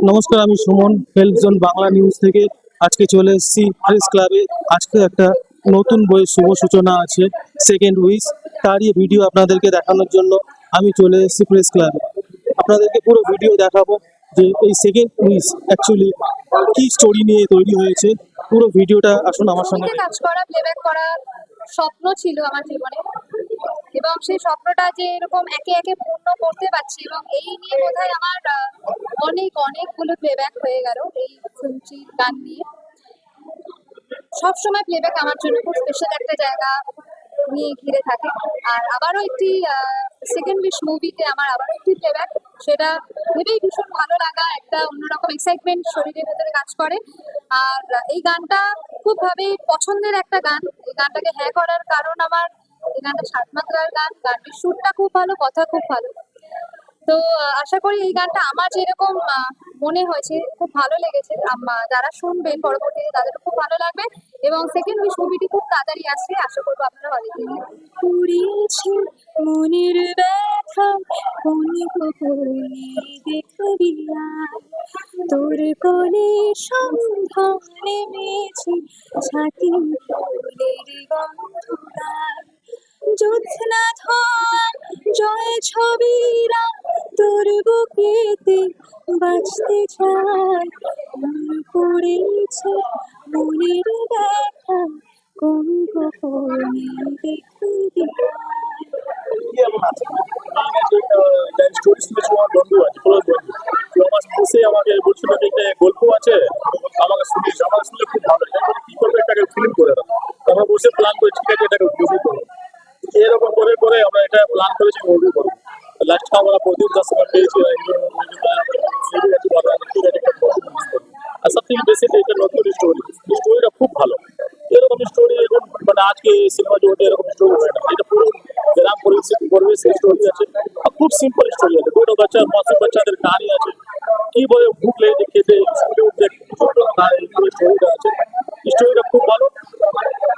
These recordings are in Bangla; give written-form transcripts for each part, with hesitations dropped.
নমস্কার, আমি Suman help zone Bangla news থেকে। আজকে চলে এসেছি প্রেস ক্লাবে। আজকে একটা নতুন বইয়ের শুভ সূচনা আছে, সেকেন্ড উইশ। তারই ভিডিও আপনাদেরকে দেখানোর জন্য আমি চলে এসেছি প্রেস ক্লাবে। আপনাদেরকে পুরো ভিডিও দেখাবো যে এই সেকেন্ড উইশ অ্যাকচুয়ালি কি স্টোরি নিয়ে তৈরি হয়েছে। পুরো ভিডিওটা আসুন আমার সঙ্গে ছবিতে কাজ করা, প্লেব্যাক করা স্বপ্ন ছিল আমার জীবনে, এবং সেই স্বপ্নটা যে এরকম একে একে পূর্ণ করতে পারছি, এবং এই নিয়ে বোধহয় আমার অনেকগুলো প্লেব্যাক হয়ে গেল এই ফিল্মটির গান নিয়ে। সবসময় প্লেব্যাক আমার জন্য খুব স্পেশাল একটা জায়গা নিয়ে ঘিরে থাকে। আর আবারও একটি সেকেন্ড উইশ মুভিতে আমার আবারও একটি প্লেব্যাক, সেটা ভেবেই ভীষণ ভালো লাগা, একটা অন্যরকম এক্সাইটমেন্ট শরীরের ভেতরে কাজ করে। আর এই গানটা খুব ভাবে পছন্দের একটা গান। এই গানটাকে হ্যাঁ করার কারণ আমার, এই গানটা 7 মাত্রার গান, গানটির সুরটা খুব ভালো, কথা খুব ভালো। তো আশা করি এই গানটা আমার যেরকম মনে হয়েছে খুব ভালো লেগেছে, যারা শুনবেন পরবর্তীতে তাদেরও খুব ভালো লাগবে। এবং সেকেন্ড উইশ মুভিটি খুব তাড়াতাড়ি আসছে, আশা করবো আপনারা হলে পুড়িয়েছে মনের ব্যথা, কোনে গোপনে দেখবি আর, তোর কোলে সন্ধ্যা নেমেছে, ছাতি ফুলের গন্ধ, জ্যোৎস্না ধোয়া জয় ছবিরা তোর বুকেতে বাঁচতে চায়, মন পড়েছে মনের ব্যথা, কোন গোপনে দেখবি। আমাকে বলছিল যে একটা গল্প আছে, আমাকে শুনিস, আমার শুনলে খুব ভালো লাগে। কি করবে, এটাকে ফিল্ম করে দাও। আমরা বসে প্ল্যান করে, ঠিক আছে এটাকে মুভি করবো। এরকম করে করে আমরা এটা প্ল্যান করেছি মুভি করবো। লাস্ট আমরা প্রদীপ দাস পেয়েছি, আর সব থেকে বেশি এটা নতুন স্টোরি, স্টোরিটা খুব ভালো। এরকম স্টোরি এখন মানে আজকে সিনেমা জগতে এরকম স্টোরি হয় না। এটা পুরো গ্রাম পরিবেশ স্টোরি আছে, আর খুব সিম্পল স্টোরি আছে। দুটো বাচ্চা, মাসুম বাচ্চাদের কাহিনী আছে, কিভাবে ভুক লেগে খেতে স্কুলে উঠতে স্টোরিটা আছে। স্টোরিটা খুব ভালো।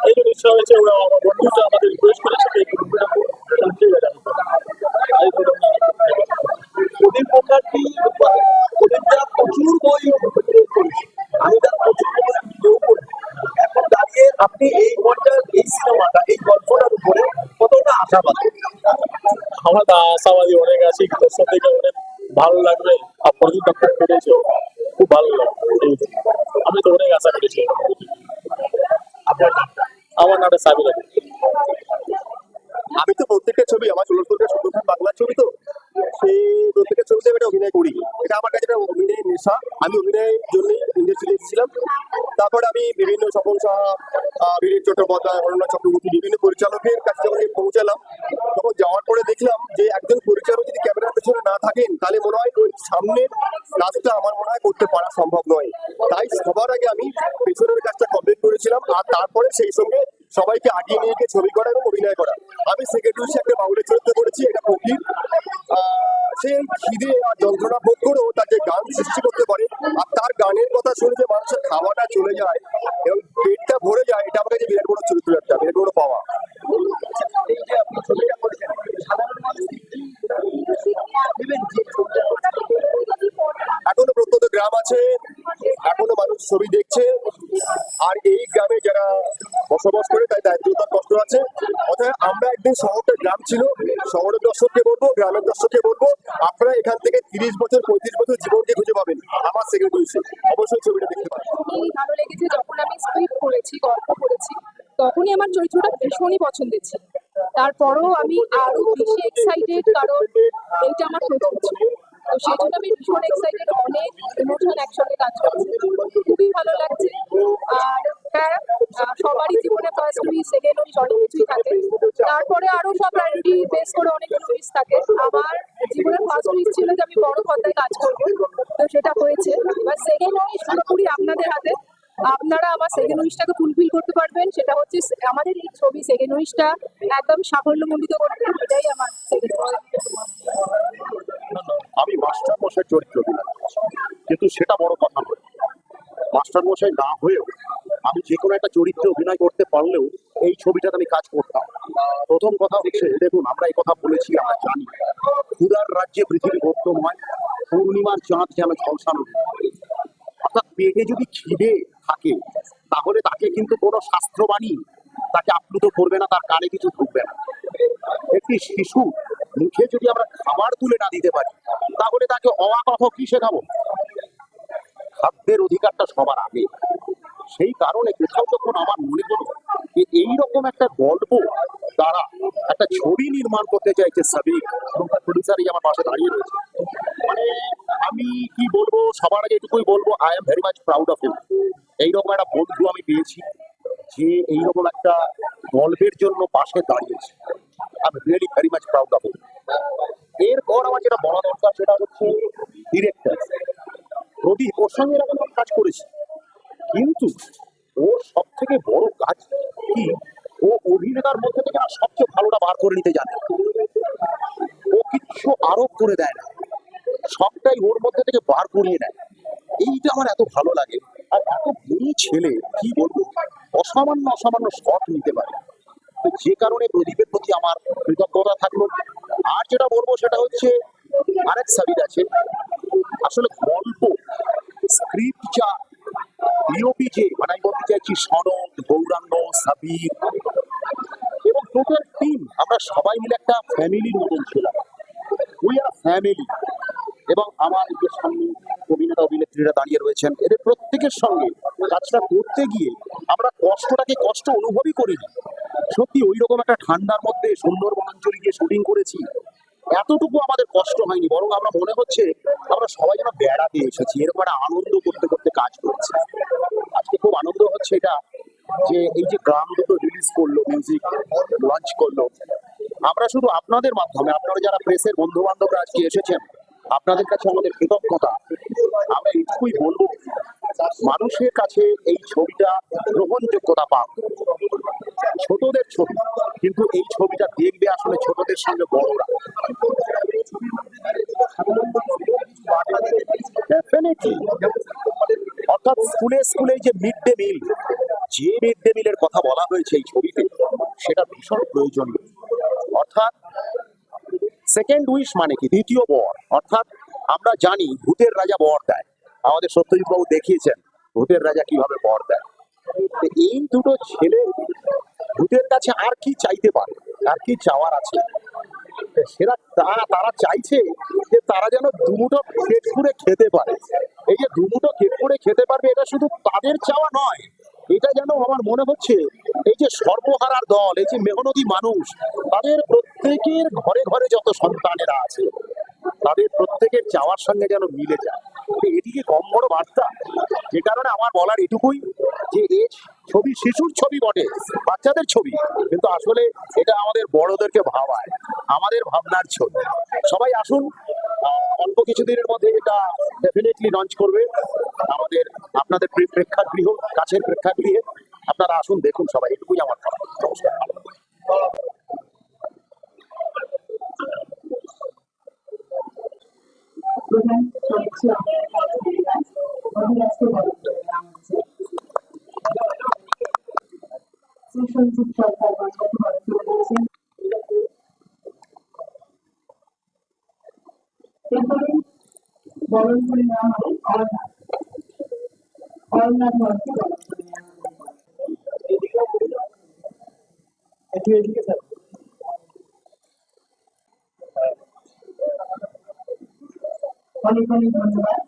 এই জন্য ইচ্ছা হয়েছে, আমার বন্ধুটা আমাদের রিকোয়েস্ট করেছে এই মুভিটা প্রদীপ মুখার্জি। প্রদীপটা প্রচুর বই করেছে, আমি তার প্রচুর বই ভিডিও করি। এখন দাঁড়িয়ে আপনি এই বইটার, এই সিনেমাটা, এই গল্পটার উপরে কতটা আশাবাদী? আমার তো আশাবাদী অনেক আছি, দর্শক থেকে অনেক ভালো লাগবে। আর প্রদীপটা খুব পেরেছে, খুব ভালো লাগবে। আমি তো অনেক আশা করেছি। আমার নামটা সাবির আলী। আমি তো প্রত্যেকটা ছবি, আমার 16 সুন্দরখান বাংলার ছবি, তো সেই প্রত্যেকটা ছবিতে আমি অভিনয় করি। এটা আমার কাছে একটা অভিনয়ের নেশা। আমি অভিনয়ের জন্য ইন্ডাস্ট্রিতে এসেছিলাম। তারপর আমি বিভিন্ন স্বপন সাহা, বীরেন চট্টোপাধ্যায়, অরণ্য চক্রবর্তী, বিভিন্ন পরিচালকের কাছে যখন পৌঁছালাম, তখন যাওয়ার পরে দেখলাম যে একজন পরিচালক যদি ক্যামেরার পেছনে না থাকেন, তাহলে মনে হয় ওই সামনের কাজটা আমার মনে হয় করতে পারা সম্ভব নয়। তাই সবার আগে আমি পেছনের কাজটা কমপ্লিট করেছিলাম, আর তারপরে সেই সঙ্গে সবাইকে আগিয়ে নিয়ে গিয়ে ছবি করা এবং অভিনয় করা। আমি সেকেন্ড উইশে একটা বাউলের চরিত্র করেছি, এটা ফকির। সে খিদে আর যন্ত্রণা ভোগ করেও তার যে গান সৃষ্টি করতে পারে, আর তার গানের কথা শুনে যে মানুষের খাওয়াটা চলে যায় এবং পেটটা ভরে যায়, এটা আমার কাছে বিরাট বড় চরিত্র, একটা বিরাট বড় পাওয়া। এই যে আপনি ছবিটা করেছেন, সাধারণ মানুষ এখনো প্রত্যন্ত গ্রাম আছে, এখনো মানুষ ছবি দেখছে। আর এই গ্রামে যারা বসবাস করে তাই দারিদ্রতার কষ্ট আছে। অর্থাৎ আমরা একদিন শহরটা গ্রাম ছিল, শহরের দর্শককে বলবো, গ্রামের দর্শককে বলবো, আপনারা এখান থেকে 30 বছর 35 বছর জীবনকে খুঁজে পাবেন আমার সেকেন্ড উইশে। অবশ্যই ছবিটা দেখতে পারেন। ভালো লেগেছে যখন আমি স্ক্রিপ্ট করেছি, গল্প করেছি, তখনই আমার চরিত্রটা ভীষণই পছন্দের ছিল। তারপরও আমি আরো বেশি এক্সাইটেড, কারণ এইটা আমার প্রথম ছিল। তো সেই জন্য আমি ভীষণ এক্সাইটেড, অনেক ইমোশন একসঙ্গে কাজ করছে, খুবই ভালো লাগছে। আর হ্যাঁ, সবারই জীবনে ফার্স্ট উইশ, সেকেন্ড উইশ অনেক কিছুই থাকে, তারপরে আরো সব প্রায়োরিটি বেস করে অনেকগুলো উইশ থাকে। আমার জীবনের ফার্স্ট উইশ ছিল যে আমি বড় পর্দায় কাজ করবো, তো সেটা হয়েছে। এবার সেকেন্ড উইশ পুরোপুরি আপনাদের হাতে, আপনারা আমার সেকেন্ড উইশটাকে ফুলফিল করতে পারবেন। সেটা হচ্ছে আমাদের এই ছবি সেকেন্ড উইশটা একদম সাফল্যমণ্ডিত করবেন, এটাই আমার সেকেন্ড উইশ। আমি মাস্টার মশাই চরিত্র দিলাম, কিন্তু সেটা বড় কথা নয়। মাস্টার মশাই না হয়েও আমি যে কোনো একটা চরিত্রে অভিনয় করতে পারলেও এই ছবিটাতে আমি কাজ করতাম। প্রথম কথা হচ্ছে, দেখুন আমরা এই কথা বলেছি, আমরা জানি ক্ষুধার রাজ্যে পৃথিবী বর্তমান, পূর্ণিমার চাঁদ যেন ঝলসানো। অর্থাৎ পেটে যদি খিদে থাকে তাহলে তাকে কিন্তু কোনো শাস্ত্রবাণী তাকে আপ্লুত করবে না, তার কানে কিছু ঢুকবে না। একটি শিশু মুখে যদি আমরা খাবার তুলে না দিতে পারি তাহলে তাকে অবাক কি শেখাবো? খাদ্যের অধিকারটা সবার আগে। সেই কারণে কোথাও যখন আমার মনে হলো যে এইরকম একটা গল্প তারা একটা ছবি নির্মাণ করতে চাইছে সাবিক, এবং তার প্রডিউসারই আমার পাশে দাঁড়িয়ে রয়েছে, মানে আমি কি বলবো, সবার আগে এটুকুই বলবো, I am very much proud of him. এইরকম একটা বন্ধু আমি পেয়েছি যে এইরকম একটা গল্পের জন্য পাশে দাঁড়িয়েছে। I am really very much proud of him. এরপর আমার যেটা বলা দরকার সেটা হচ্ছে ডিরেক্টর প্রদীপ, ওর সঙ্গে এরকম আমি কাজ করেছি, কিন্তু ওর সব থেকে বড় কাজ কি, ও অভিনেতার মধ্যে থেকে আর সবচেয়ে ভালোটা বার করে নিতে জানে। ও কিচ্ছু আরোপ করে দেয় না, সবটাই ওর মধ্যে থেকে বার করিয়ে নেয়। এইটা আমার এত ভালো লাগে। আর এত গুণী ছেলে, কি বলবো, অসামান্য অসামান্য শট নিতে পারে। তো যে কারণে প্রদীপের প্রতি আমার কৃতজ্ঞতা থাকলো। আর যেটা বলবো সেটা হচ্ছে আরেক সাবির আছে, আসলে গল্প স্ক্রিপ্ট যা ডিওপি, যে মানে আমি বলতে চাইছি সনদ, গৌরাঙ্গ, সাবির এবং টোটাল টিম, আমরা সবাই মিলে একটা ফ্যামিলির মতন ছিলাম। We are family. এবং আমার এই যে সামনে অভিনেতা অভিনেত্রীরা দাঁড়িয়ে রয়েছেন, এদের প্রত্যেকের সঙ্গে কাজটা করতে গিয়ে আমরা কষ্টটাকে কষ্ট অনুভবই করিনি। সত্যি ওই রকম একটা ঠান্ডার মধ্যে সুন্দরবন অঞ্চলে গিয়ে শুটিং করেছি, এতটুকু আমাদের কষ্ট হয়নি, বরং আমরা মনে হচ্ছে আমরা সবাই যেন বেড়াতে এসেছি, এরকম একটা আনন্দ করতে করতে কাজ করছি। আজকে খুব আনন্দ হচ্ছে এটা যে এই যে গান দুটো রিলিজ করলো, মিউজিক লঞ্চ করলো, আমরা শুধু আপনাদের মাধ্যমে, আপনারা যারা প্রেসের বন্ধু বান্ধবরা আজকে এসেছেন, আপনাদের কাছে আমাদের কৃতজ্ঞতা। আমরা এইটুকুই বলবো, মানুষের কাছে এই ছবিটা গ্রহণযোগ্যতা পাক। ছোটদের ছবি, কিন্তু এই ছবিটা দেখবে আসলে ছোটদের সঙ্গে বড়রা। Definitely। অর্থাৎ স্কুলে স্কুলে যে মিড ডে মিল, যে মিড ডে মিলের কথা বলা হয়েছে এই ছবিতে, সেটা ভীষণ প্রয়োজনীয়। অর্থাৎ সেকেন্ড উইশ মানে কি, দ্বিতীয় বর। অর্থাৎ আমরা জানি ভূতের রাজা বর দেয়, আমাদের সত্যজিৎ বাবু দেখিয়েছেন ভূতের রাজা কিভাবে বর দেয়। তো এই দুটো ছেলে ভূতের কাছে আর কি চাইতে পারে, আর কি চাওয়ার আছে, সেটা তারা চাইছে যে তারা যেন দুমুঠো পেট পুড়ে খেতে পারে। এই যে দুমুঠো পেট পুড়ে খেতে পারবে, এটা শুধু তাদের চাওয়া নয়, এটা যেন আমার মনে হচ্ছে এই যে সর্বহারার দল, এই যে মেহনতি মানুষ, তাদের প্রত্যেকের ঘরে ঘরে যত সন্তানেরা আছে, তাদের প্রত্যেকের চাওয়ার সঙ্গে যেন মিলে যায়। এটি কি কম বড় বার্তা? যে কারণে আমার বলার এটুকুই যে এই ছবি শিশুর ছবি বটে, বাচ্চাদের ছবি, কিন্তু আসলে এটা আমাদের বড়দেরকে ভাবায়, আমাদের ভাবনার ছবি। সবাই আসুন, অল্প কিছুদিনের মধ্যে এটা ডেফিনেটলি লঞ্চ করবে আমাদের আপনাদের প্রেক্ষাগৃহ, কাছের প্রেক্ষাগৃহে। আপনারা আসুন, দেখুন সবাই, এটুকুই আমার কথা। নমস্কার। প্রধান চরিত্র অভিরাজকে সঞ্জিত সরকার রয়েছেন। এরপরে বরণ করে নেওয়া হবে অরণ্যাথ বরকে বরণ করে নেওয়া হবে। অনেক অনেক ধন্যবাদ।